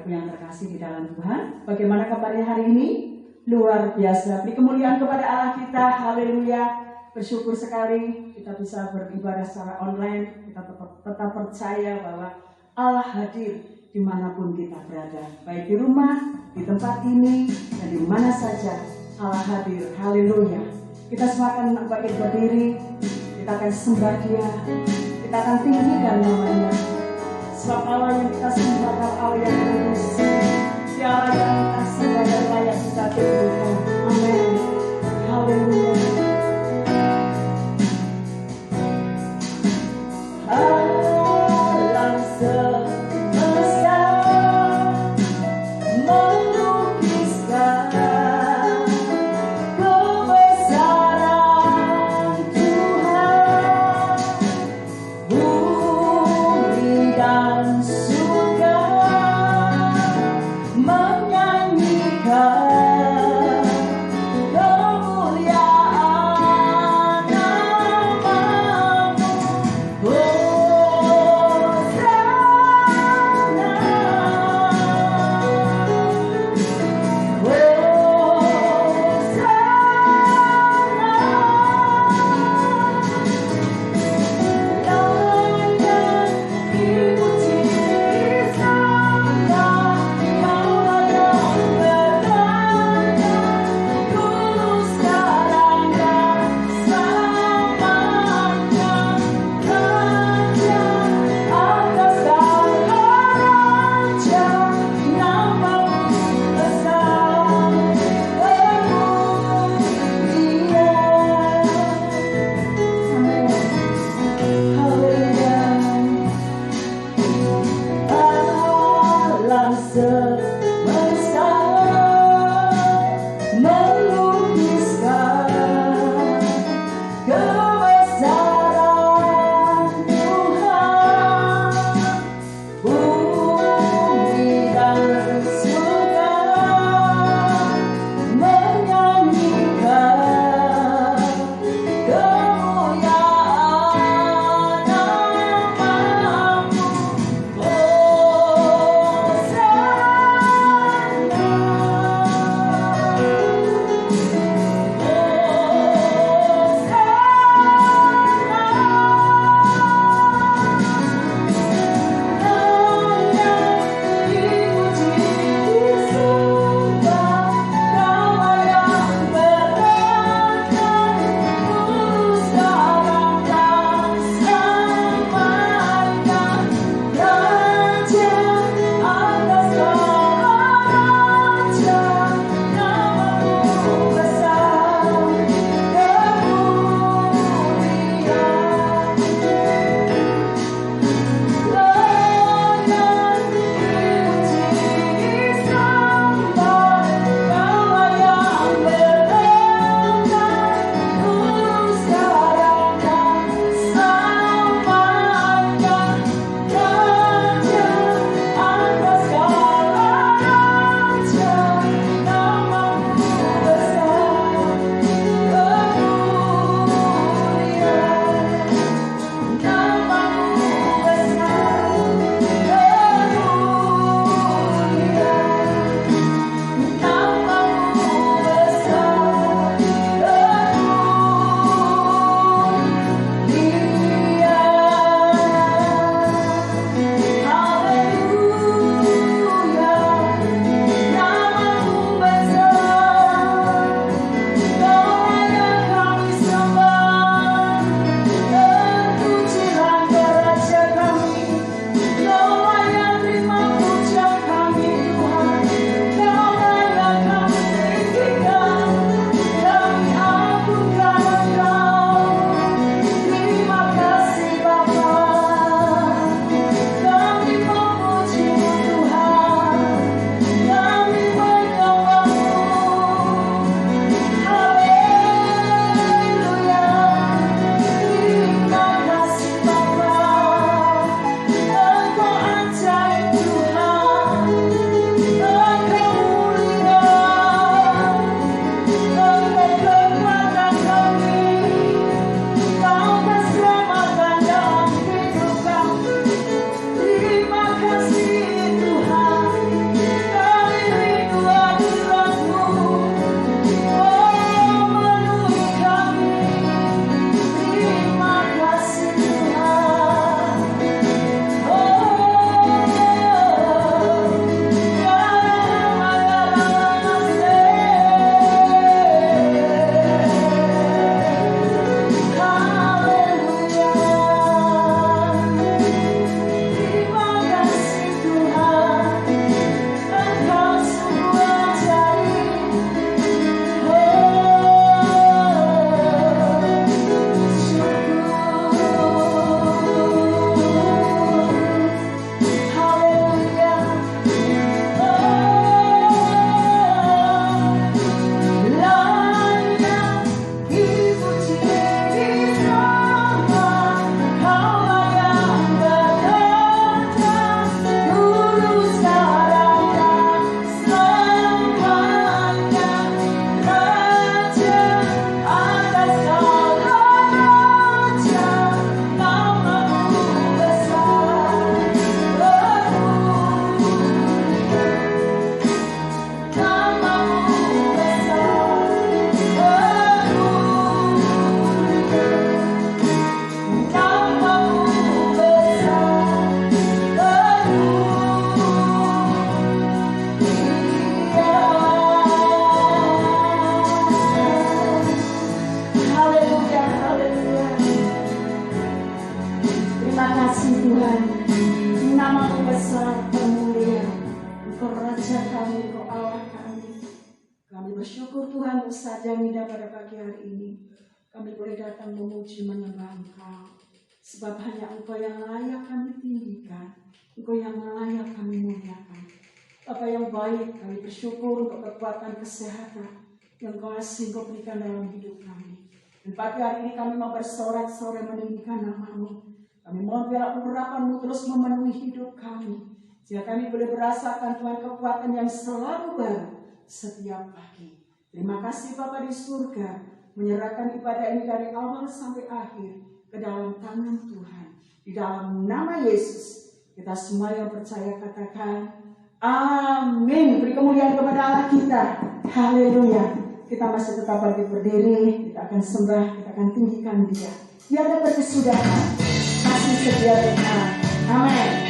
saudaraku yang terkasih di dalam Tuhan, bagaimana kabarnya hari ini? Luar biasa. Beri kemuliaan kepada Allah kita. Haleluya. Bersyukur sekali kita bisa beribadah secara online. Kita tetap percaya bahwa Allah hadir dimanapun kita berada. Baik di rumah, di tempat ini, dan di mana saja Allah hadir. Haleluya. Kita semua akan bangkit berdiri. Kita akan sembah Dia. Kita akan tinggikan namanya. Sebab Allah yang kita sembah adalah Allah yang kudus. Dia Allah yang kita sembah dan layak kita tinggikan. Amin. Haleluya. Alam semesta melukiskan kebesaran Tuhan. Bumi dan surga menyanyikan kepadamu saja Mida pada pagi hari ini. Kami boleh datang memuji menyembah Engkau. Sebab hanya Engkau yang layak kami tinggikan. Engkau yang layak kami muliakan. Bapa yang baik, kami bersyukur untuk kekuatan kesehatan yang Kau kasih Kau berikan dalam hidup kami. Dan pagi hari ini kami mau bersorak-sorai meninggikan nama-Mu. Kami mohon biarlah urapan-Mu terus memenuhi hidup kami. Sehingga kami boleh merasakan Tuhan kekuatan yang selalu baru setiap pagi. Terima kasih Bapa di surga, menyerahkan ibadah ini dari awal sampai akhir ke dalam tangan Tuhan. Di dalam nama Yesus, kita semua yang percaya katakan, amin. Beri kemuliaan kepada Allah kita. Haleluya. Kita masih tetap berdiri, kita akan sembah, kita akan tinggikan Dia. Dia ada kesudahan, masih sedia Tuhan. Amin.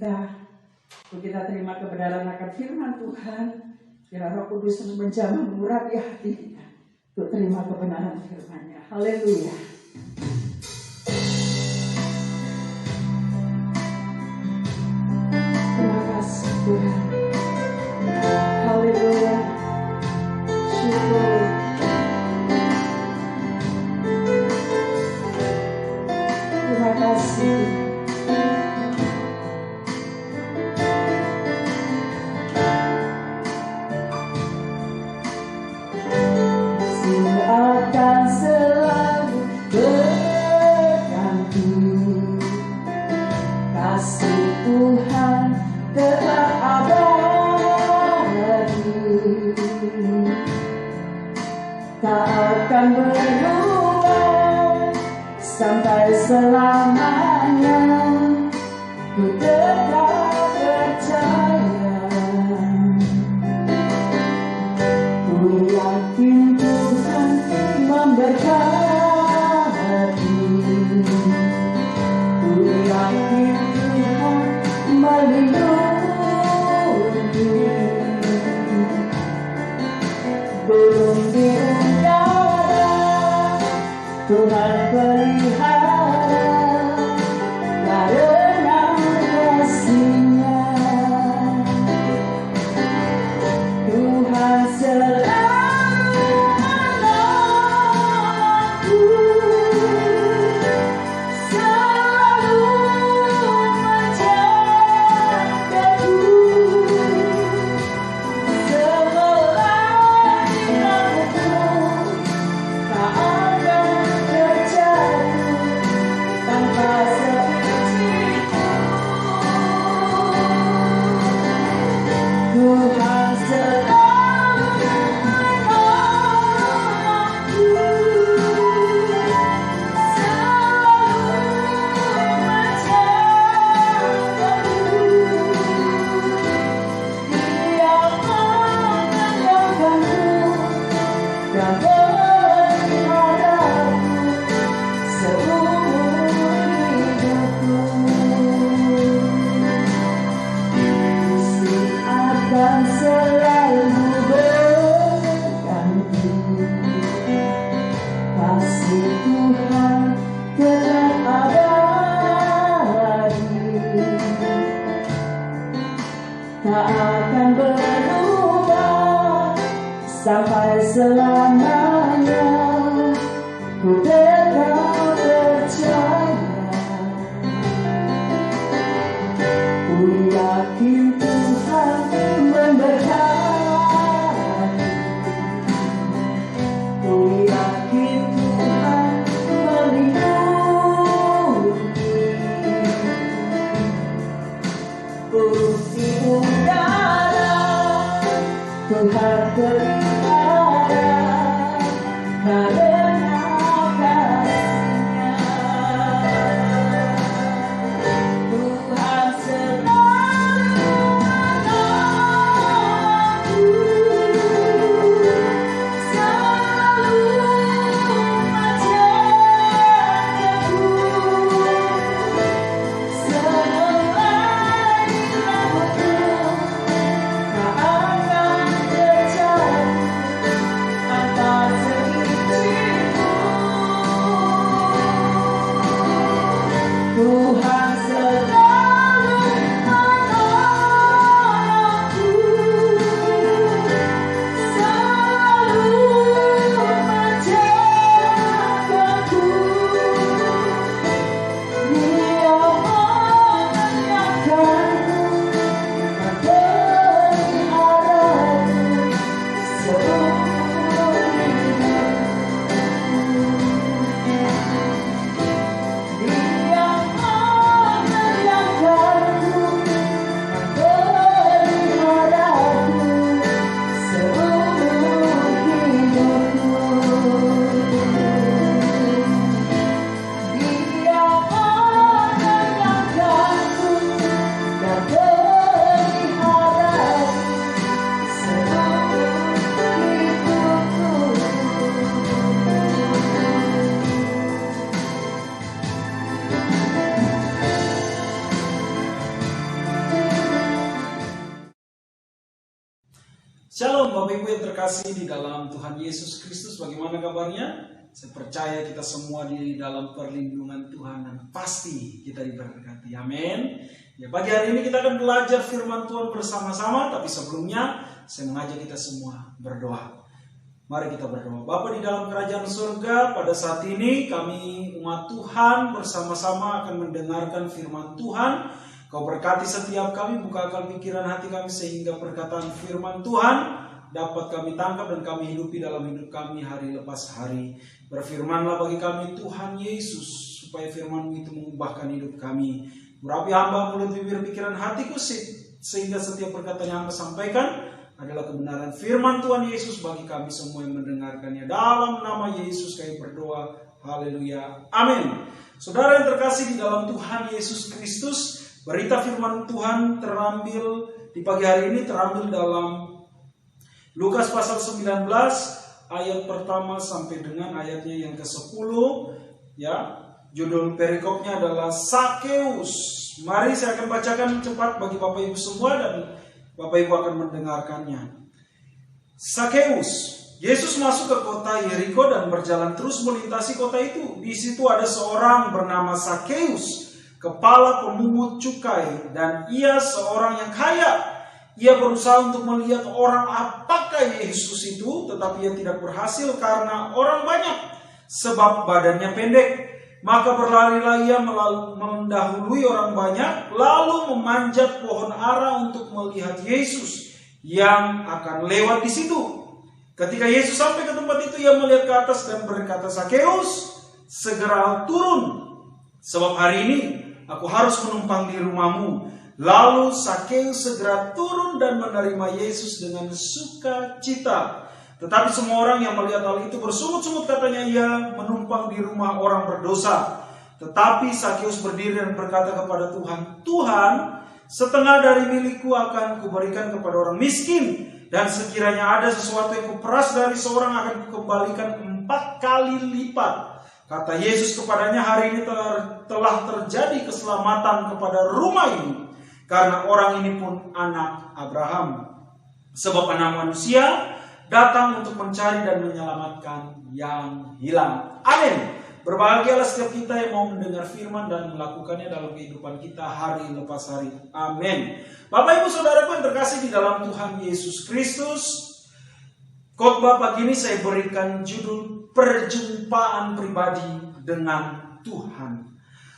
kita. Untuk kita terima kebenaran akan firman Tuhan. Biar Roh Kudus menjamah mengurapi hati kita. Untuk terima kebenaran firman-Nya. Haleluya. Terima kasih Tuhan. Haleluya. Syukur. Terima kasih. Akan selalu berganti, kasih Tuhan tetap abadi, tak akan berubah sampai selamanya. Ku tetap percaya, ku yakin Tuhan memberkati, ku yakin Tuhan melindungi. Belum diungkapkan Tuhan pelihara karena kasih-Nya. Tuhan selalu menolongku, selalu menjagaku, selagi rambutku tak akan terjatuh tanpa seizinku. Tuhan selalu menolongku, selalu menjagaku. Dia mengandalkanku dan berharapku seumur hidupku. Kasih akan selalu berganti, kasih Tuhan tetap abadi, tak akan berubah sampai selamanya. Ku tetap percaya, ku yakin Tuhan memberkati, ku yakin Tuhan melindungi. Burung di udara Tuhan pelihara karena kasih-Nya. Tuhan selalu menolongku, selalu menjagaku, selagi rambutku tak akan terjatuh Shalom Bapak Ibu yang terkasih di dalam Tuhan Yesus Kristus. Bagaimana kabarnya? Saya percaya kita semua di dalam perlindungan Tuhan dan pasti kita diberkati. Amin. Ya, pagi hari ini kita akan belajar firman Tuhan bersama-sama. Tapi sebelumnya saya mengajak kita semua berdoa. Mari kita berdoa. Bapa di dalam kerajaan surga, pada saat ini kami umat Tuhan bersama-sama akan mendengarkan firman Tuhan. Kau berkati setiap kami, bukakan pikiran hati kami sehingga perkataan firman Tuhan dapat kami tangkap dan kami hidupi dalam hidup kami hari lepas hari. Berfirmanlah bagi kami Tuhan Yesus, supaya firman-Mu itu mengubahkan hidup kami. Urapi hamba mulut, bibir, pikiran, hatiku sehingga setiap perkataan yang hamba sampaikan adalah kebenaran firman Tuhan Yesus bagi kami semua yang mendengarkannya. Dalam nama Yesus kami berdoa. Haleluya. Amin. Saudara yang terkasih di dalam Tuhan Yesus Kristus, berita firman Tuhan terambil di pagi hari ini terambil dalam Lukas pasal 19 ayat pertama sampai dengan ayatnya yang ke-10, ya. Judul perikopnya adalah Sakeus. Mari saya akan bacakan cepat bagi Bapak Ibu semua dan Bapak Ibu akan mendengarkannya. Sakeus. Yesus masuk ke kota Yeriko dan berjalan terus melintasi kota itu. Di situ ada seorang bernama Sakeus, kepala pemungut cukai, dan ia seorang yang kaya. Ia berusaha untuk melihat orang apakah Yesus itu, tetapi ia tidak berhasil karena orang banyak, sebab badannya pendek. Maka berlarilah ia mendahului orang banyak, lalu memanjat pohon ara untuk melihat Yesus yang akan lewat di situ. Ketika Yesus sampai ke tempat itu, ia melihat ke atas dan berkata, Sakeus, segera turun, sebab hari ini aku harus menumpang di rumahmu. Lalu Sakeus segera turun dan menerima Yesus dengan sukacita. Tetapi semua orang yang melihat hal itu bersungut-sungut, katanya ia menumpang di rumah orang berdosa. Tetapi Sakeus berdiri dan berkata kepada Tuhan, Tuhan, setengah dari milikku akan kuberikan kepada orang miskin. Dan sekiranya ada sesuatu yang kuperas dari seorang akan kukembalikan 4 kali lipat. Kata Yesus kepadanya, hari ini telah terjadi keselamatan kepada rumah ini. Karena orang ini pun anak Abraham. Sebab anak manusia datang untuk mencari dan menyelamatkan yang hilang. Amin. Berbahagialah setiap kita yang mau mendengar firman dan melakukannya dalam kehidupan kita hari lepas hari. Amin. Bapak Ibu Saudaraku yang terkasih di dalam Tuhan Yesus Kristus, khotbah pagi ini saya berikan judul perjumpaan pribadi dengan Tuhan.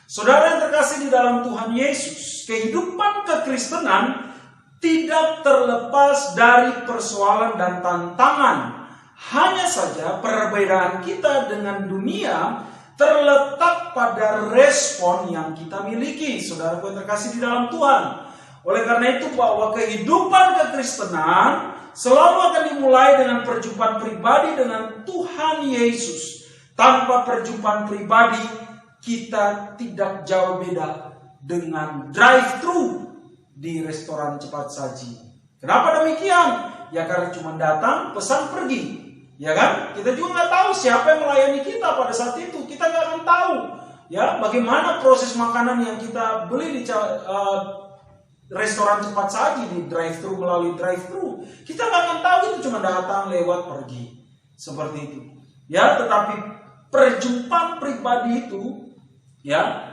Saudara yang terkasih di dalam Tuhan Yesus, kehidupan kekristenan tidak terlepas dari persoalan dan tantangan. Hanya saja perbedaan kita dengan dunia terletak pada respon yang kita miliki. Saudaraku yang terkasih di dalam Tuhan. Oleh karena itu bahwa kehidupan kekristenan selalu akan dimulai dengan perjumpaan pribadi dengan Tuhan Yesus. Tanpa perjumpaan pribadi, kita tidak jauh beda dengan drive-thru di restoran cepat saji. Kenapa demikian? Ya karena cuma datang, pesan, pergi. Ya kan? Kita juga nggak tahu siapa yang melayani kita pada saat itu. Kita nggak akan tahu. Ya, bagaimana proses makanan yang kita beli di restoran cepat saji di drive-thru melalui drive-thru. Kita nggak akan tahu, itu cuma datang, lewat, pergi. Seperti itu. Ya, tetapi perjumpaan pribadi itu, ya,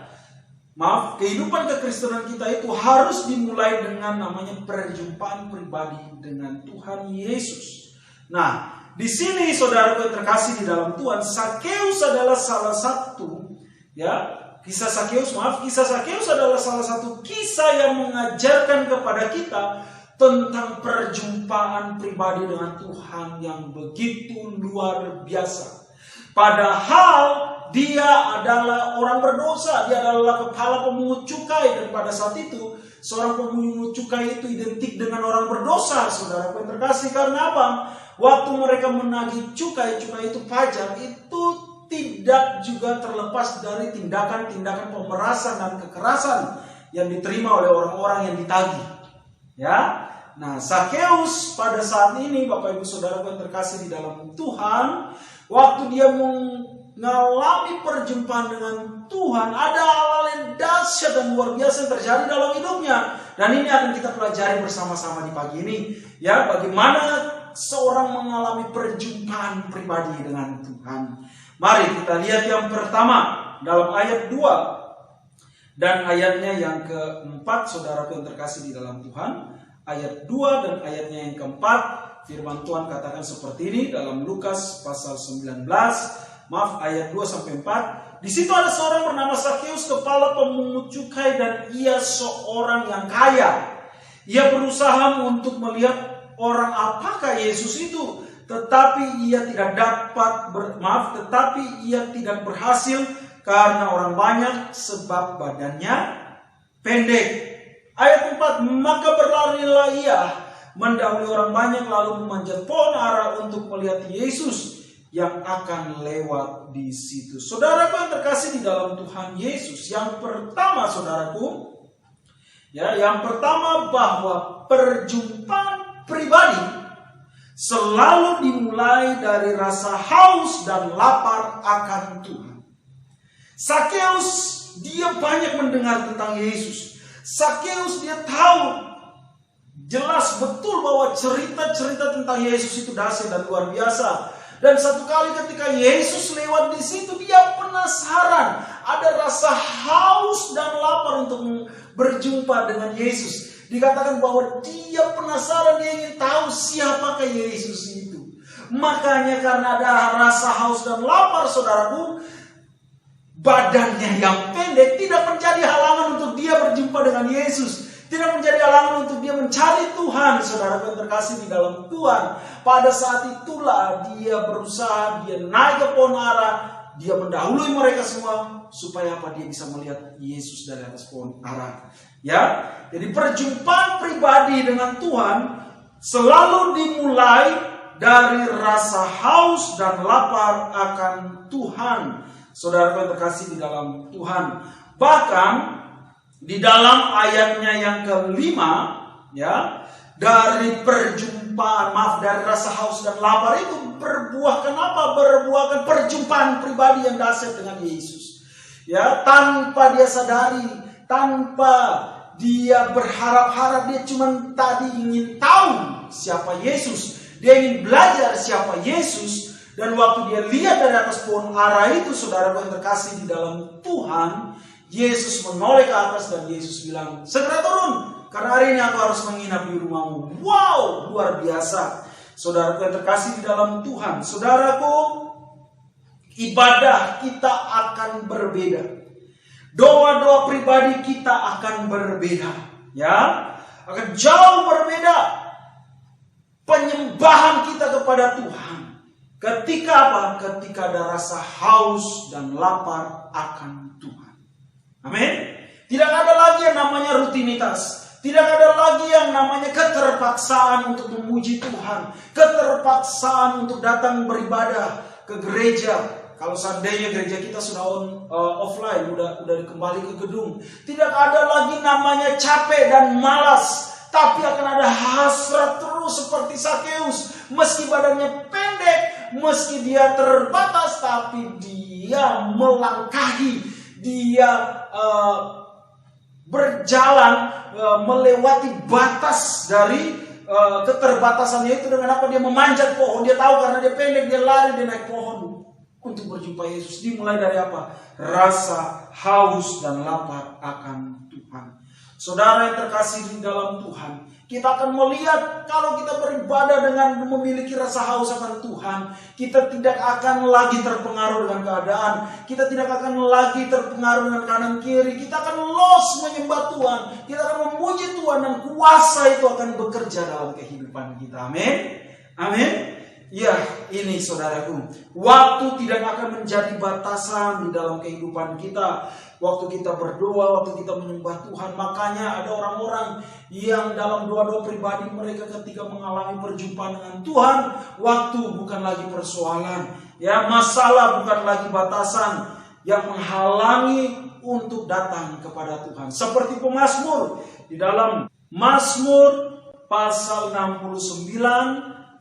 kehidupan kekristenan kita itu harus dimulai dengan namanya perjumpaan pribadi dengan Tuhan Yesus. Nah, di sini saudaraku yang terkasih di dalam Tuhan, Sakeus adalah salah satu, ya, kisah Sakeus adalah salah satu kisah yang mengajarkan kepada kita tentang perjumpaan pribadi dengan Tuhan yang begitu luar biasa. Padahal dia adalah orang berdosa, dia adalah kepala pemungut cukai, dan pada saat itu seorang pemungut cukai itu identik dengan orang berdosa, saudara yang terkasih. Karena apa? Waktu mereka menagih cukai itu pajak, itu tidak juga terlepas dari tindakan-tindakan pemerasan dan kekerasan yang diterima oleh orang-orang yang ditagih. Ya, nah Sakeus pada saat ini, Bapak Ibu Saudara yang terkasih di dalam Tuhan, waktu dia mengalami perjumpaan dengan Tuhan, ada hal-hal yang dahsyat dan luar biasa yang terjadi dalam hidupnya. Dan ini akan kita pelajari bersama-sama di pagi ini. Ya, bagaimana seorang mengalami perjumpaan pribadi dengan Tuhan? Mari kita lihat yang pertama dalam ayat 2 dan ayatnya yang keempat, saudaraku yang terkasih di dalam Tuhan. Ayat 2 dan ayatnya yang keempat, firman Tuhan katakan seperti ini dalam Lukas pasal 19, ayat 2 sampai 4. Di situ ada seorang bernama Sakeus, kepala pemungut cukai, dan ia seorang yang kaya. Ia berusaha untuk melihat orang apakah Yesus itu, tetapi ia tidak berhasil karena orang banyak, sebab badannya pendek. Ayat 4, maka berlarilah ia mendahului orang banyak, lalu memanjat pohon ara untuk melihat Yesus yang akan lewat di situ. Saudaraku yang terkasih di dalam Tuhan Yesus, yang pertama saudaraku, yang pertama bahwa perjumpaan pribadi selalu dimulai dari rasa haus dan lapar akan Tuhan. Sakeus dia banyak mendengar tentang Yesus. Sakeus dia tahu jelas betul bahwa cerita-cerita tentang Yesus itu dahsyat dan luar biasa. Dan satu kali ketika Yesus lewat di situ, dia penasaran, ada rasa haus dan lapar untuk berjumpa dengan Yesus. Dikatakan bahwa dia penasaran, dia ingin tahu siapakah Yesus itu. Makanya karena ada rasa haus dan lapar, saudaraku, badannya yang pendek tidak menjadi halangan untuk dia berjumpa dengan Yesus. Tidak menjadi halangan untuk dia mencari Tuhan, saudara yang terkasih di dalam Tuhan. Pada saat itulah dia berusaha, dia naik ke pohon ara, dia mendahului mereka semua, supaya apa? Dia bisa melihat Yesus dari atas pohon ara. Ya, jadi perjumpaan pribadi dengan Tuhan selalu dimulai dari rasa haus dan lapar akan Tuhan. Saudara yang terkasih di dalam Tuhan. Bahkan di dalam ayatnya yang kelima, dari dari rasa haus dan lapar itu berbuahkan apa? Berbuahkan perjumpaan pribadi yang dahsyat dengan Yesus. Tanpa dia sadari, tanpa dia berharap-harap, dia cuma tadi ingin tahu siapa Yesus. Dia ingin belajar siapa Yesus. Dan waktu dia lihat dari atas pohon ara itu, saudara yang terkasih di dalam Tuhan, Yesus menoleh ke atas dan Yesus bilang, segera turun, karena hari ini aku harus menginap di rumahmu. Wow, luar biasa. Saudaraku yang terkasih di dalam Tuhan, saudaraku, ibadah kita akan berbeda. Doa-doa pribadi kita akan berbeda. Akan jauh berbeda. Penyembahan kita kepada Tuhan. Ketika apa? Ketika ada rasa haus dan lapar akan Tuhan. Amin. Tidak ada lagi yang namanya rutinitas. Tidak ada lagi yang namanya keterpaksaan untuk memuji Tuhan. Keterpaksaan untuk datang beribadah ke gereja. Kalau seandainya gereja kita sudah offline, udah kembali ke gedung. Tidak ada lagi namanya capek dan malas. Tapi akan ada hasrat terus seperti Sakeus. Meski badannya pendek, meski dia terbatas, tapi dia melangkahi. Dia berjalan melewati batas dari keterbatasannya itu dengan apa? Dia memanjat pohon. Dia tahu karena dia pendek, dia lari, dia naik pohon untuk berjumpa Yesus. Dimulai dari apa? Rasa haus dan lapar akan Tuhan. Saudara yang terkasih di dalam Tuhan, kita akan melihat kalau kita beribadah dengan memiliki rasa haus akan Tuhan, kita tidak akan lagi terpengaruh dengan keadaan. Kita tidak akan lagi terpengaruh dengan kanan kiri. Kita akan menyembah Tuhan. Kita akan memuji Tuhan dan kuasa itu akan bekerja dalam kehidupan kita. Amin. Amin. Ya, ini saudaraku, waktu tidak akan menjadi batasan di dalam kehidupan kita. Waktu kita berdoa, waktu kita menyembah Tuhan. Makanya ada orang-orang yang dalam doa-doa pribadi mereka ketika mengalami perjumpaan dengan Tuhan, waktu bukan lagi persoalan. Masalah bukan lagi batasan yang menghalangi untuk datang kepada Tuhan. Seperti pemazmur di dalam Mazmur pasal 69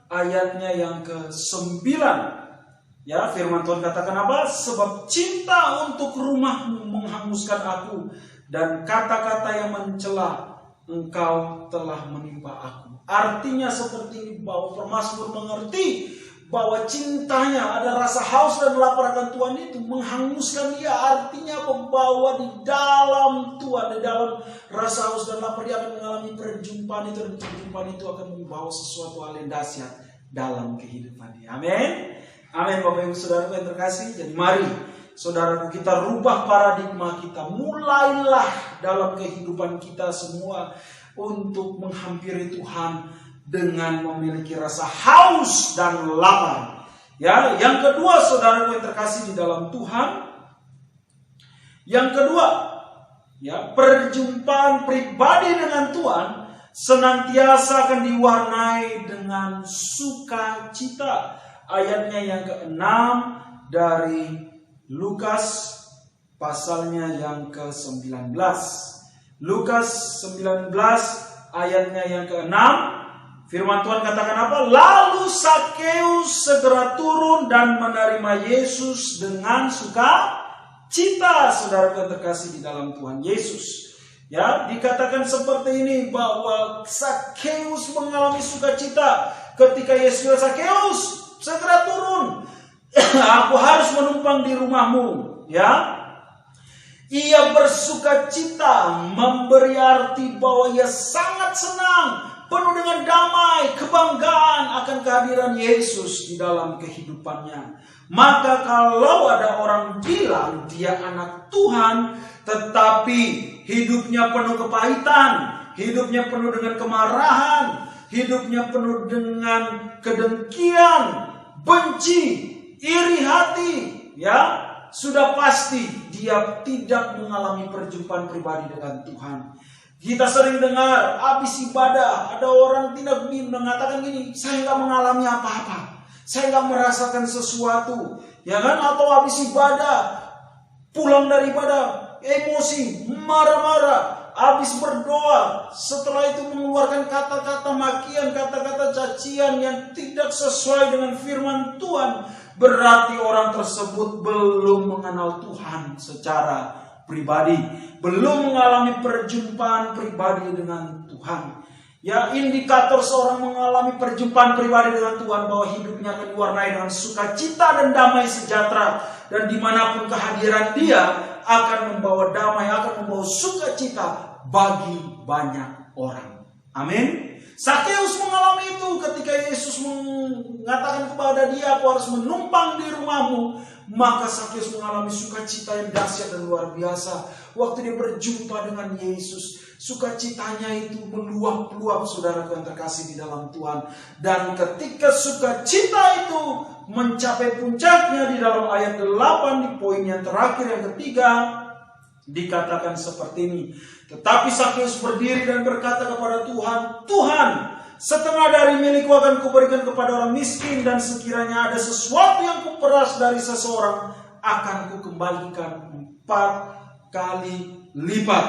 ayatnya yang ke-9. Firman Tuhan katakan apa? Sebab cinta untuk rumahmu menghanguskan aku, dan kata-kata yang mencela engkau telah menimpa aku. Artinya seperti ini, bahwa pemazmur mengerti bahwa cintanya, ada rasa haus dan lapar akan Tuhan itu menghanguskan dia. Artinya bahwa di dalam Tuhan, di dalam rasa haus dan lapar dia akan mengalami perjumpaan itu, dan perjumpaan itu akan membawa sesuatu hal yang dahsyat dalam kehidupan dia. Amin. Amin Bapak Ibu Saudara yang terkasih. Jadi mari saudaraku, kita rubah paradigma kita. Mulailah dalam kehidupan kita semua untuk menghampiri Tuhan dengan memiliki rasa haus dan lapar. Ya, yang kedua saudaraku yang terkasih di dalam Tuhan, yang kedua, ya, perjumpaan pribadi dengan Tuhan senantiasa akan diwarnai dengan sukacita. Ayatnya yang ke-6 dari Lukas pasalnya yang ke-19. Lukas 19 ayatnya yang ke-6. Firman Tuhan katakan apa? Lalu Sakeus segera turun dan menerima Yesus dengan sukacita. Saudara yang terkasih di dalam Tuhan Yesus. Ya, dikatakan seperti ini bahwa Sakeus mengalami sukacita ketika Yesus bilang, Sakeus segera turun. Aku harus menumpang di rumahmu. Ya. Ia bersukacita, memberi arti bahwa ia sangat senang, penuh dengan damai, kebanggaan akan kehadiran Yesus di dalam kehidupannya. Maka kalau ada orang bilang dia anak Tuhan, tetapi hidupnya penuh kepahitan, hidupnya penuh dengan kemarahan, hidupnya penuh dengan kedengkian, benci, iri hati, ya, sudah pasti dia tidak mengalami perjumpaan pribadi dengan Tuhan. Kita sering dengar habis ibadah ada orang tidak mengatakan gini, saya nggak mengalami apa-apa, saya nggak merasakan sesuatu, ya kan? Atau habis ibadah, pulang dari ibadah, emosi, marah-marah, habis berdoa, setelah itu mengeluarkan kata-kata makian, kata-kata cacian yang tidak sesuai dengan firman Tuhan. Berarti orang tersebut belum mengenal Tuhan secara pribadi, belum mengalami perjumpaan pribadi dengan Tuhan. Ya, indikator seorang mengalami perjumpaan pribadi dengan Tuhan bahwa hidupnya akan diwarnai dengan sukacita dan damai sejahtera, dan dimanapun kehadiran dia akan membawa damai, akan membawa sukacita bagi banyak orang. Amin. Sakeus mengalami itu ketika Yesus mengatakan kepada dia, aku harus menumpang di rumahmu. Maka Sakeus mengalami sukacita yang dahsyat dan luar biasa. Waktu dia berjumpa dengan Yesus, sukacitanya itu meluap-luap, saudara yang terkasih di dalam Tuhan. Dan ketika sukacita itu mencapai puncaknya di dalam ayat 8 di poin yang terakhir yang ketiga, dikatakan seperti ini. Tetapi Sakeus berdiri dan berkata kepada Tuhan, Tuhan, setengah dari milikku akan kuberikan kepada orang miskin, dan sekiranya ada sesuatu yang kuperas dari seseorang, akan kukembalikan 4 kali lipat.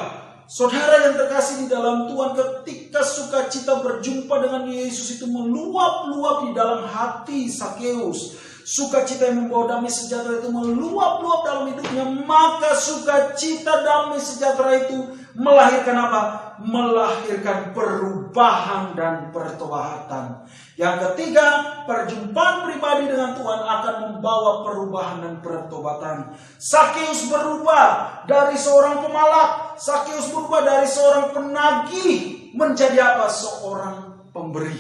Saudara yang terkasih di dalam Tuhan, ketika sukacita berjumpa dengan Yesus itu meluap-luap di dalam hati Sakeus, sukacita yang membawa damai sejahtera itu meluap-luap dalam hidupnya, maka sukacita damai sejahtera itu melahirkan apa? Melahirkan perubahan dan pertobatan. Yang ketiga, perjumpaan pribadi dengan Tuhan akan membawa perubahan dan pertobatan. Sakeus berubah dari seorang pemalak, Sakeus berubah dari seorang penagih menjadi apa? Seorang pemberi.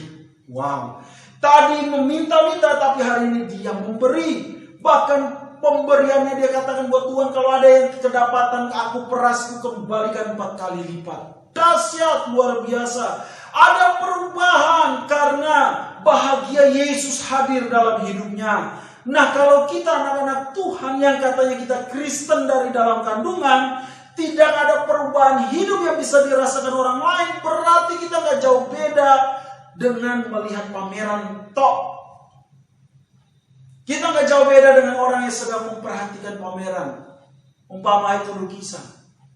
Wow. Tadi meminta-minta, tapi hari ini dia memberi. Bahkan pemberiannya dia katakan buat Tuhan, kalau ada yang kedapatan aku peras, aku kembalikan 4 kali lipat. Dahsyat, luar biasa. Ada perubahan karena bahagia Yesus hadir dalam hidupnya. Nah, kalau kita anak-anak Tuhan yang katanya kita Kristen dari dalam kandungan, tidak ada perubahan hidup yang bisa dirasakan orang lain, berarti kita gak jauh beda dengan melihat pameran tok. Kita gak jauh beda dengan orang yang sedang memperhatikan pameran. Umpama itu lukisan,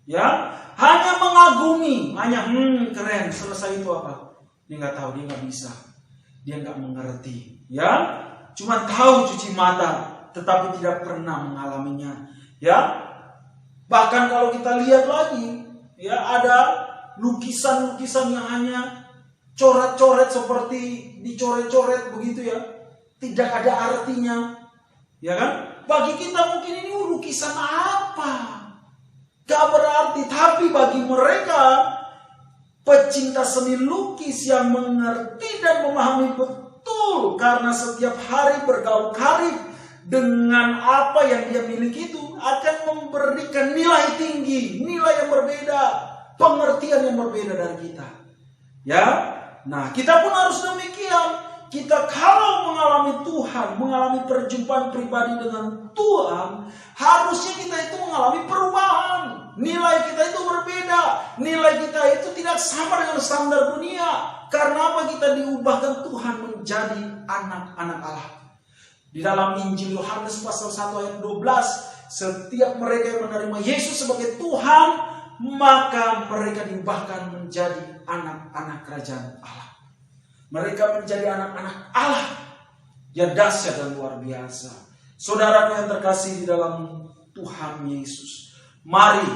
ya, hanya mengagumi, hanya keren, selesai itu apa? Dia gak tahu, dia gak bisa, dia gak mengerti, ya, cuma tahu cuci mata, tetapi tidak pernah mengalaminya, ya. Bahkan kalau kita lihat lagi, ya, ada lukisan-lukisan yang hanya coret-coret seperti dicoret-coret begitu ya, tidak ada artinya, ya kan? Bagi kita mungkin ini lukisan apa? Gak berarti, tapi bagi mereka pecinta seni lukis yang mengerti dan memahami betul, karena setiap hari bergaul karib dengan apa yang dia miliki itu akan memberikan nilai tinggi, nilai yang berbeda, pengertian yang berbeda dari kita. Ya, nah kita pun harus demikian. Kita kalau mengalami Tuhan, mengalami perjumpaan pribadi dengan Tuhan, harusnya kita itu mengalami perubahan. Nilai kita itu berbeda. Nilai kita itu tidak sama dengan standar dunia. Karena apa? Kita diubahkan Tuhan menjadi anak-anak Allah. Di dalam Injil Yohanes pasal 1 ayat 12, setiap mereka yang menerima Yesus sebagai Tuhan, maka mereka diubahkan menjadi anak-anak kerajaan Allah. Mereka menjadi anak-anak Allah yang dahsyat dan luar biasa. Saudaraku yang terkasih di dalam Tuhan Yesus, mari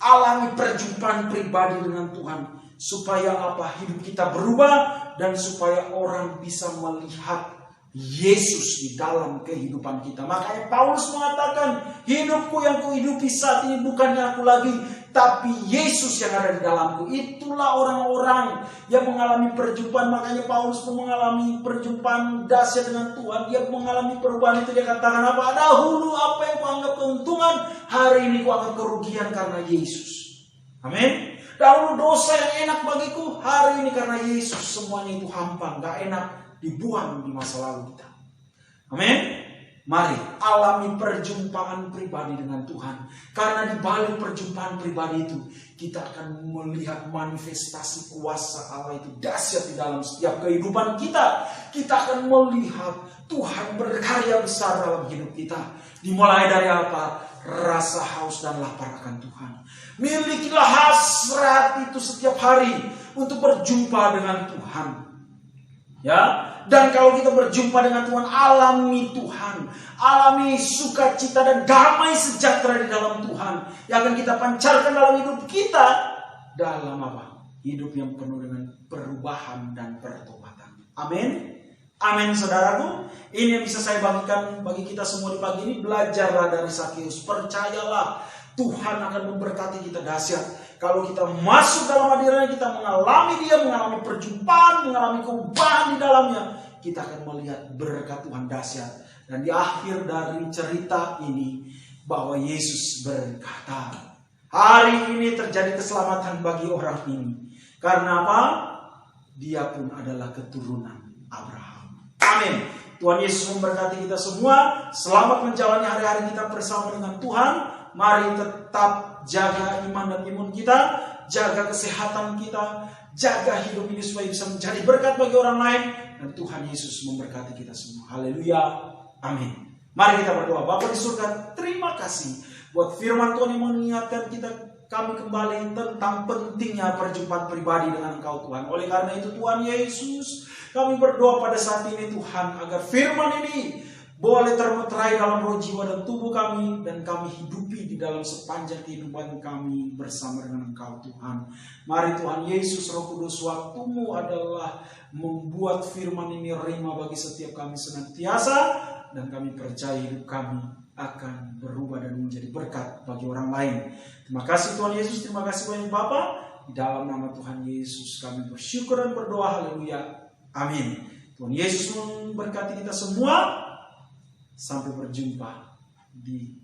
alami perjumpaan pribadi dengan Tuhan, supaya apa? Hidup kita berubah dan supaya orang bisa melihat Yesus di dalam kehidupan kita. Makanya Paulus mengatakan, hidupku yang kuhidupi saat ini bukannya aku lagi, tapi Yesus yang ada di dalamku. Itulah orang-orang yang mengalami perjumpaan. Makanya Paulus pun mengalami perjumpaan dahsyat dengan Tuhan. Dia mengalami perubahan itu. Dia katakan apa? Dahulu apa yang kuanggap keuntungan, hari ini kuanggap kerugian karena Yesus. Amin. Dahulu dosa yang enak bagiku, hari ini karena Yesus semuanya itu hampa, gak enak, dibuang di masa lalu kita. Amin. Mari alami perjumpaan pribadi dengan Tuhan. Karena di balik perjumpaan pribadi itu, kita akan melihat manifestasi kuasa Allah itu dahsyat di dalam setiap kehidupan kita. Kita akan melihat Tuhan berkarya besar dalam hidup kita. Dimulai dari apa? Rasa haus dan lapar akan Tuhan. Milikilah hasrat itu setiap hari untuk berjumpa dengan Tuhan. Ya, dan kalau kita berjumpa dengan Tuhan, alami Tuhan, alami sukacita dan damai sejahtera di dalam Tuhan yang akan kita pancarkan dalam hidup kita. Dalam apa? Hidup yang penuh dengan perubahan dan pertobatan. Amin. Amin, saudaraku. Ini yang bisa saya bagikan bagi kita semua di pagi ini. Belajarlah dari Sakeus. Percayalah, Tuhan akan memberkati kita dahsyat. Kalau kita masuk dalam hadiratnya, kita mengalami Dia, mengalami perjumpaan, mengalami perubahan di dalamnya, kita akan melihat berkat Tuhan dahsyat. Dan di akhir dari cerita ini, bahwa Yesus berkata, hari ini terjadi keselamatan bagi orang ini. Karena apa? Dia pun adalah keturunan Abraham. Amin. Tuhan Yesus memberkati kita semua. Selamat menjalani hari-hari kita bersama dengan Tuhan. Mari tetap jaga iman dan imun kita, jaga kesehatan kita, jaga hidup ini supaya bisa menjadi berkat bagi orang lain. Dan Tuhan Yesus memberkati kita semua. Haleluya. Amin. Mari kita berdoa. Bapa di surga, terima kasih buat firman Tuhan yang mengingatkan kami kembali tentang pentingnya perjumpaan pribadi dengan Engkau Tuhan. Oleh karena itu Tuhan Yesus, kami berdoa pada saat ini Tuhan, agar firman ini boleh termeterai dalam roh, jiwa, dan tubuh kami, dan kami hidupi di dalam sepanjang kehidupan kami bersama dengan Engkau Tuhan. Mari Tuhan Yesus, Roh Kudus, waktu-Mu adalah membuat firman ini rema bagi setiap kami senantiasa, dan kami percaya hidup kami akan berubah dan menjadi berkat bagi orang lain. Terima kasih Tuhan Yesus, terima kasih banyak Bapa. Di dalam nama Tuhan Yesus kami bersyukur dan berdoa. Haleluya. Amin. Tuhan Yesus memberkati kita semua. Sampai berjumpa di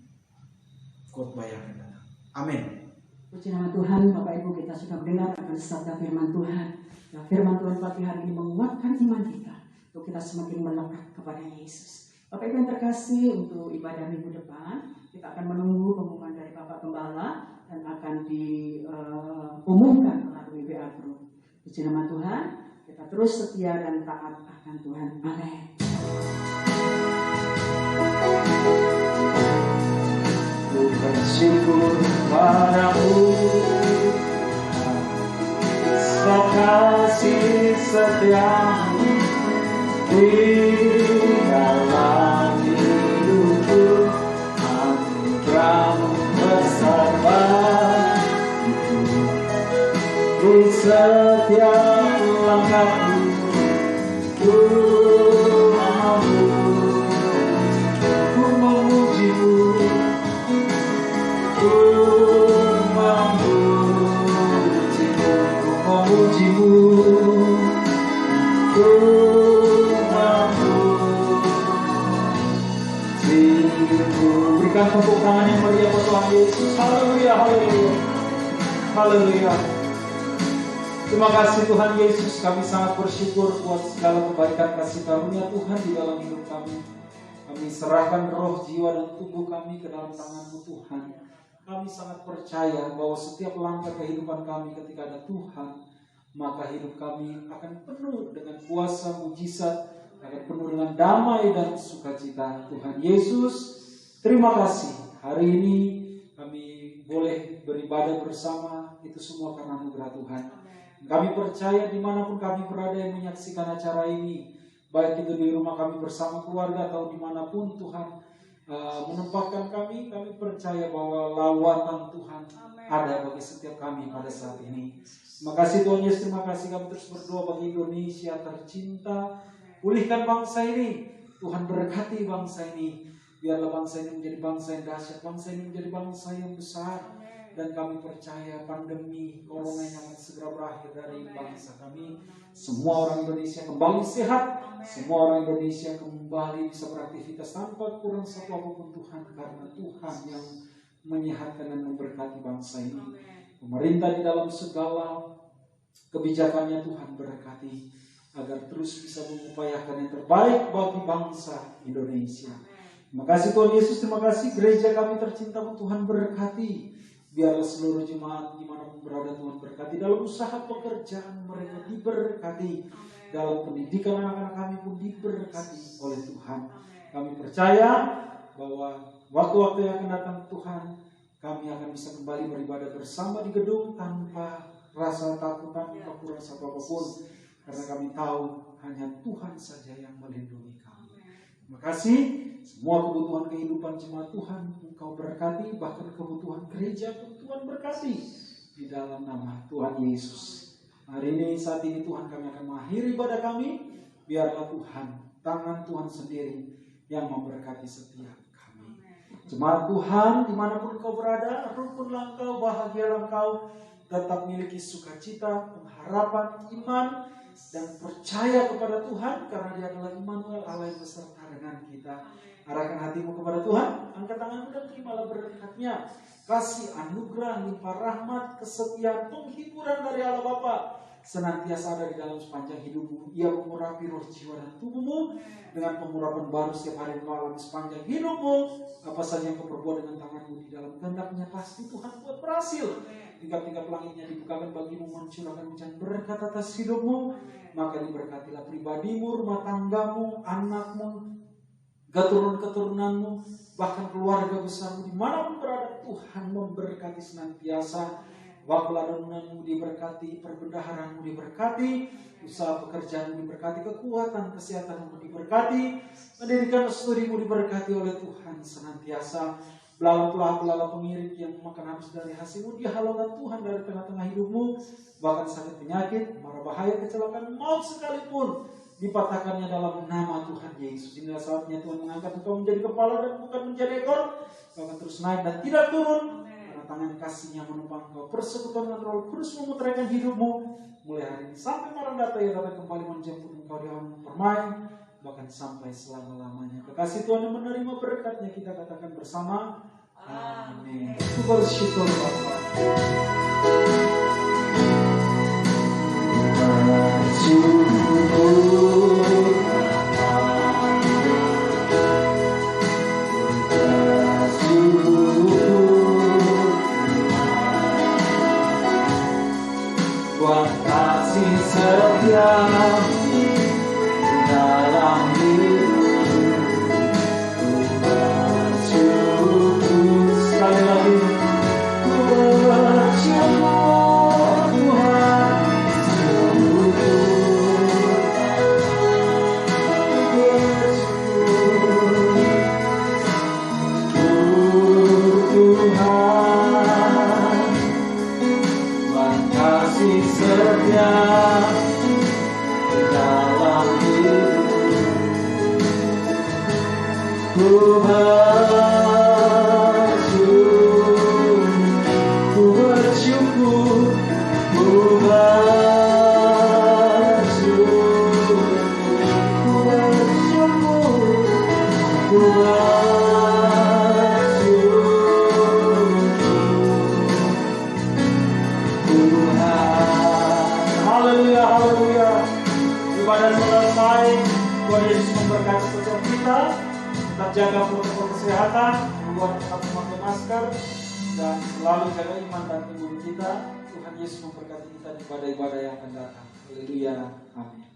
khotbah yang akan datang. Amin. Puji nama Tuhan, Bapak Ibu, kita sudah mendengar akan sabda firman Tuhan. Nah, firman Tuhan pagi hari ini menguatkan iman kita untuk kita semakin melekat kepada Yesus. Bapak Ibu yang terkasih, untuk ibadah minggu depan kita akan menunggu pengumuman dari Bapak Gembala dan akan diumumkan melalui WA Group. Puji nama Tuhan, kita terus setia dan taat akan Tuhan. Amin. Ku bersyukur padamu, sebab kasih setiamu di dalam hidupku, anugerahmu besar bagiku. di setiap langkahku. Ku memujimu, ku memujimu, ku memujimu. Berikan tepuk tangan yang meriah buat Tuhan Yesus. Haleluya, haleluya, haleluya. Terima kasih Tuhan Yesus, kami sangat bersyukur buat segala kebaikan kasih karunia Tuhan di dalam hidup kami. Kami serahkan roh, jiwa, dan tubuh kami ke dalam tangan-Mu Tuhan. Kami sangat percaya bahwa setiap langkah kehidupan kami ketika ada Tuhan, maka hidup kami akan penuh dengan kuasa mujizat, akan penuh dengan damai dan sukacita. Tuhan Yesus, terima kasih. Hari ini kami boleh beribadah bersama, itu semua karena anugerah Tuhan. Kami percaya dimanapun kami berada yang menyaksikan acara ini, baik itu di rumah kami bersama keluarga atau dimanapun Tuhan menempatkan kami percaya bahwa lawatan Tuhan ada bagi setiap kami pada saat ini. Terima kasih Tuhan Yesus, terima kasih kami terus berdoa bagi Indonesia tercinta. Pulihkan bangsa ini, Tuhan berkati bangsa ini. Biarlah bangsa ini menjadi bangsa yang dahsyat, bangsa ini menjadi bangsa yang besar. Dan kami percaya pandemi corona yang akan segera berakhir dari bangsa kami. Semua orang Indonesia kembali sehat, semua orang Indonesia kembali bisa beraktivitas tanpa kurang satu apapun Tuhan, karena Tuhan yang menyehatkan dan memberkati bangsa ini. Pemerintah di dalam segala kebijakannya Tuhan berkati agar terus bisa mengupayakan yang terbaik bagi bangsa Indonesia. Terima kasih Tuhan Yesus, terima kasih gereja kami tercinta Tuhan berkati. Biarlah seluruh jemaat dimanapun berada Tuhan berkati. Dalam usaha pekerjaan mereka diberkati. Dalam pendidikan anak-anak kami pun diberkati oleh Tuhan. Kami percaya bahwa waktu-waktu yang akan datang Tuhan, kami akan bisa kembali beribadah bersama di gedung tanpa rasa takut, tanpa kurang satu apapun. Karena kami tahu hanya Tuhan saja yang melindungi kami. Terima kasih. Semua kebutuhan kehidupan jemaat Tuhan Engkau berkati, bahkan kebutuhan gereja pun Tuhan berkati di dalam nama Tuhan Yesus. Hari ini, saat ini Tuhan, kami akan mengakhiri ibadah kami. Biarlah Tuhan, tangan Tuhan sendiri yang memberkati setiap kami. Jemaat Tuhan, dimanapun Engkau berada, rukunlah Engkau, bahagialah Engkau, tetap miliki sukacita, pengharapan, iman, dan percaya kepada Tuhan, karena Dia adalah Immanuel, Allah yang beserta dengan kita. Arahkan hatimu kepada Tuhan, angkat tanganmu dan terimalah berkat-Nya. Kasih, anugerah, limpah rahmat, kesetiaan, penghiburan dari Allah Bapa senantiasa ada di dalam sepanjang hidupmu. Ia mengurapi roh, jiwa, dan tubuhmu dengan pengurapan baru setiap hari engkau alami sepanjang hidupmu. Apa saja yang kau perbuat dengan tanganmu di dalam kehendak-Nya, pasti Tuhan buat berhasil. Tingkap-tingkap langitnya dibukakan bagimu, mencurahkan hujan berkat atas hidupmu. Maka diberkatilah pribadimu, rumah tanggamu, anakmu, keturunan-keturunanmu, bahkan keluarga besarmu, dimanapun berada, Tuhan memberkati senantiasa. Waktu ladangmu diberkati, perbendaharaanmu diberkati, usaha pekerjaanmu diberkati, kekuatan kesehatanmu diberkati, pendidikan studimu diberkati oleh Tuhan senantiasa. Belalang pengiring yang makan habis dari hasilmu dihalaukan Tuhan dari tengah-tengah hidupmu. Bahkan sakit penyakit, mara bahaya, kecelakaan, maut sekalipun dipatahkannya dalam nama Tuhan Yesus. Inilah saatnya Tuhan mengangkat engkau menjadi kepala dan bukan menjadi ekor. Bahkan terus naik dan tidak turun, karena tangan kasih-Nya menopang engkau. Persekutuan dengan Roh Kudus memutrakan hidupmu mulai hari ini sampai Maranatha yang datang kembali menjemput engkau di alam permai, bahkan sampai selama-lamanya. Kekasih Tuhan yang menerima berkat-Nya, kita katakan bersama, amin. Bersyukur Bapa. Buat kasih setia dalam hidupku, bersyukur. Sekali lagi, ku bersyukur Tuhan, Tuhan, kasih setia dalam hidupku. Ku bersyukur, ku haleluya, haleluya. Ibadah selesai. Tuhan Yesus memberkati setiap kita. Tetap jaga protokol kesehatan, keluar tetap memakai masker, dan selalu jaga iman dan imun kita. Tuhan Yesus memberkati kita di ibadah-ibadah yang akan datang. Haleluya, amin.